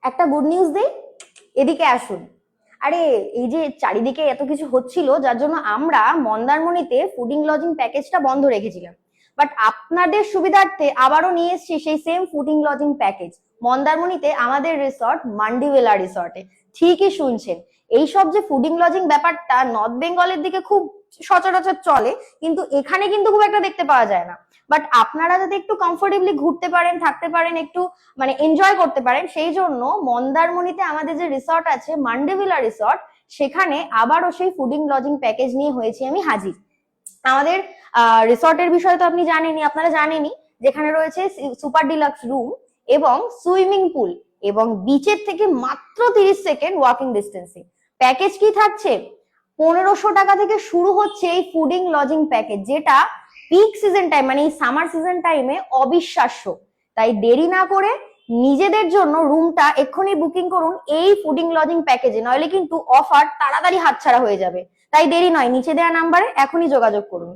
একটা good news দেই, এদিকে আসুন। আরে এই যে চারিদিকে এত কিছু হচ্ছিল যার জন্য আমরা মন্দারমণিতে ফুডিং লজিং প্যাকেজটা বন্ধ রেখেছিলাম, বাট আপনাদের সুবিধার্থে আবারও নিয়ে এসেছি সেই সেম ফুডিং লজিং প্যাকেজ মন্দারমণিতে আমাদের রিসর্ট মান্ডিভেলা রিসর্টে। ঠিকই শুনছেন, এইসব যে ফুডিং লজিং ব্যাপারটা নর্থ বেঙ্গলের দিকে খুব সচরাচর চলে, কিন্তু এখানে কিন্তু খুব একটা দেখতে পাওয়া যায় না। বাট আপনারা যাতে একটু কমফোর্টেবলি ঘুরতে পারেন, থাকতে পারেন, একটু মানে এনজয় করতে পারেন, সেই জন্য মন্দারমণিতে আমাদের যে রিসর্ট আছে মান্ডেভিলা রিসর্ট, সেখানে আবারও সেই ফুডিং লজিং প্যাকেজ নিয়ে হয়েছি আমি হাজির। আমাদের রিসর্টের বিষয়ে তো আপনি জানেনই, আপনারা জানেনই, যেখানে রয়েছে সুপার ডিলাক্স রুম এবং সুইমিং পুল এবং বিচের থেকে মাত্র 30 সেকেন্ড ওয়াকিং ডিস্টেন্সে। প্যাকেজ কি থাকছে? 1500 টাকা থেকে শুরু হচ্ছে এই ফুডিং লজিং প্যাকেজ, যেটা পিক সিজন টাইম মানে এই সামার সিজন টাইমে অবিশ্বাস্য। তাই দেরি না করে নিজেদের জন্য রুমটা এক্ষুনি বুকিং করুন এই ফুডিং লজিং প্যাকেজে, নইলে কিন্তু অফার তাড়াতাড়ি হাতছাড়া হয়ে যাবে। তাই দেরি নয়, নিচে দেওয়া নাম্বারে এখনই যোগাযোগ করুন।